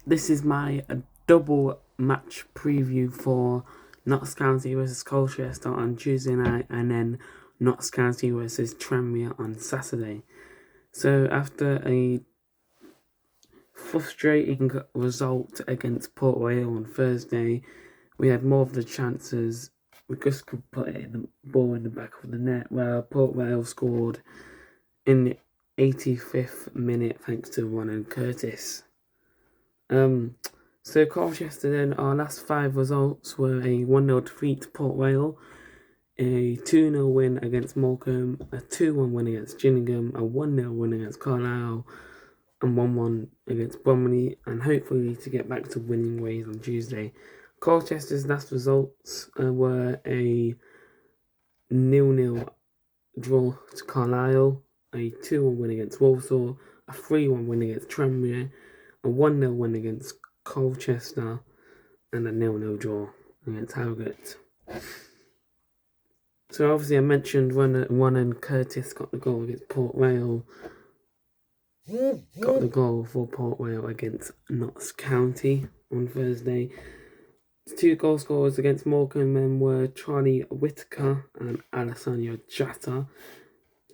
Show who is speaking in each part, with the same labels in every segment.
Speaker 1: This is my double match preview for Notts County versus Colchester on Tuesday night, and then Notts County versus Tranmere on Saturday. So after a frustrating result against Port Vale on Thursday, we had more of the chances. We just could put the ball in the back of the net, where Port Vale scored in the 85th minute thanks to Ronan Curtis. So Colchester then, our last 5 results were a 1-0 defeat to Port Vale, a 2-0 win against Morecambe, a 2-1 win against Gillingham, a 1-0 win against Carlisle, and 1-1 against Bromley, and hopefully to get back to winning ways on Tuesday. Colchester's last results were a 0-0 draw to Carlisle, a 2-1 win against Walsall, a 3-1 win against Tranmere, a 1-0 win against Colchester, and a 0-0 draw against Harrogate. So obviously I mentioned when Curtis got the goal against Port Vale, got the goal for Port Vale against Notts County on Thursday. The 2 goal scorers against Morecambe were Charlie Whitaker and Alessandro Jatta.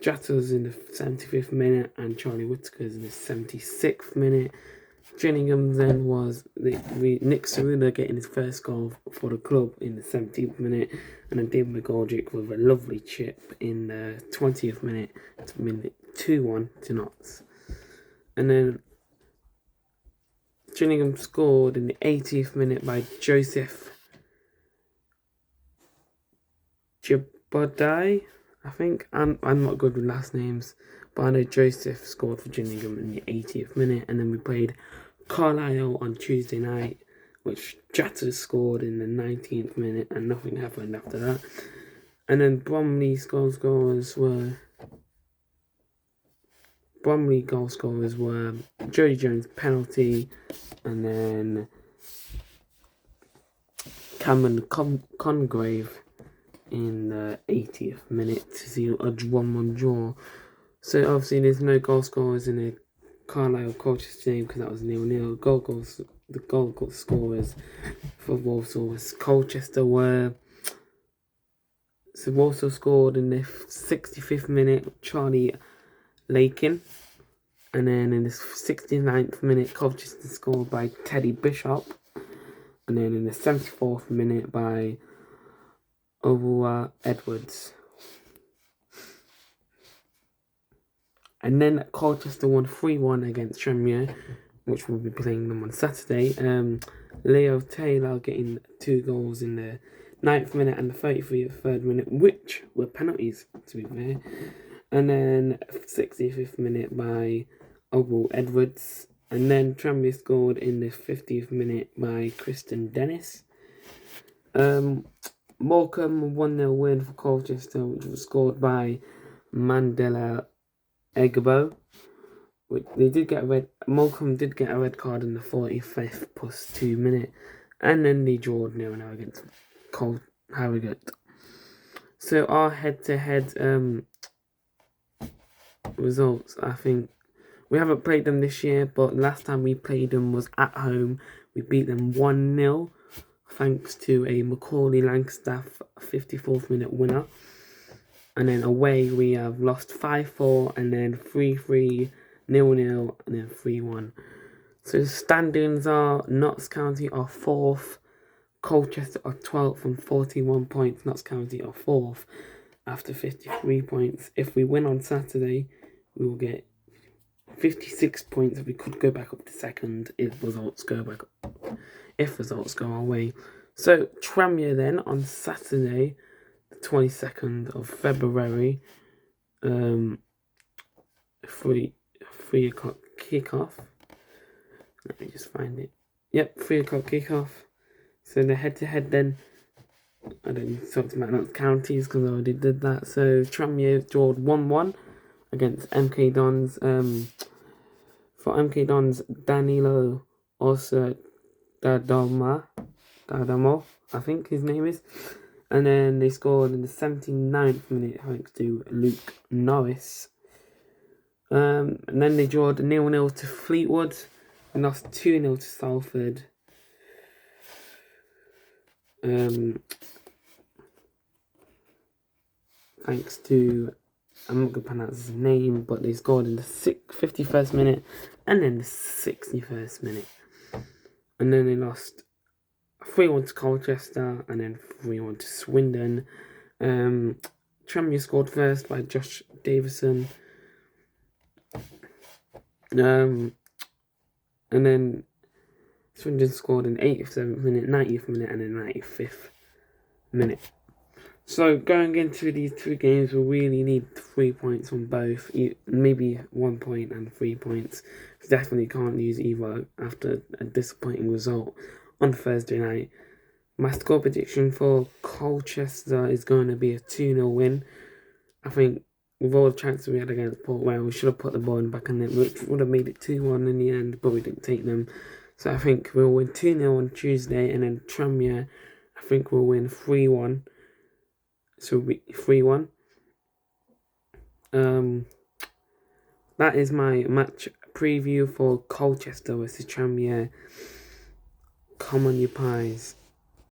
Speaker 1: Jatta's in the 75th minute and Charlie Whitaker's in the 76th minute. Gillingham then was Nick Ceruna getting his first goal for the club in the 17th minute, and then David McGoldrick with a lovely chip in the 20th minute to win it 2-1 to Notts. And then Gillingham scored in the 80th minute by Joseph Jabodai, I think. I'm not good with last names, but I know Joseph scored for Gillingham in the 80th minute, and then we played Carlisle on Tuesday night, which Jatta scored in the 19th minute, and nothing happened after that. And then Bromley goal scorers were Jody Jones penalty, and then Cameron Congrave in the 80th minute to see a 1-1 draw. So obviously there's no goal scorers in the Carlisle Colchester game because that was 0-0. The goal scorers for Walsall was Colchester were. So Walsall scored in the 65th minute, Charlie Lakin. And then in the 69th minute, Colchester scored by Teddy Bishop. And then in the 74th minute by Owuwa Edwards. And then Colchester won 3-1 against Tranmere, which we'll be playing them on Saturday. Leo Taylor getting 2 goals in the 9th minute and the 33rd minute, which were penalties, to be fair. And then 65th minute by Owuwa Edwards. And then Tranmere scored in the 50th minute by Kristen Dennis. Morecambe 1-0 win for Colchester, which was scored by Mandela Egbo. Morecambe did get a red card in the 45th plus 2 minute, and then they drawed 0-0 against Harrogate. So our head-to-head results, I think we haven't played them this year, but last time we played them was at home. We beat them 1-0 thanks to a Macaulay Langstaff 54th minute winner. And then away we have lost 5-4 and then 3-3, 0-0 and then 3-1. So the standings are Notts County are 4th, Colchester are 12th on 41 points. Notts County are 4th after 53 points. If we win on Saturday, we will get 56 points. We could go back up to 2nd if results go our way. So Tranmere then on Saturday, the 22nd of February, 3 o'clock kickoff. Let me just find it. Yep, 3 o'clock kickoff. So the head-to-head then, I don't need to talk about Notts counties because I already did that. So Tranmere drawed 1-1 against MK Dons. For MK Dons, Danilo also Dadamo, I think his name is. And then they scored in the 79th minute thanks to Luke Norris. And then they drawed 0-0 to Fleetwood. We lost 2-0 to Salford. Thanks to, I'm not going to pronounce his name, but they scored in the 51st minute and then the 61st minute. And then they lost 3-1 to Colchester and then 3-1 to Swindon. Tranmere scored first by Josh Davison. And then Swindon scored in the 87th minute, 90th minute, and then 95th minute. So going into these two games, we really need 3 points from both, maybe 1 point and 3 points. We definitely can't lose either after a disappointing result on Thursday night. My score prediction for Colchester is going to be a 2-0 win. I think with all the chances we had against Port Vale, we should have put the ball in the back of the net, which would have made it 2-1 in the end, but we didn't take them. So I think we'll win 2-0 on Tuesday, and then Tranmere, I think we'll win 3-1. So we 3-1. That is my match preview for Colchester versus Tranmere. Come on, you pies.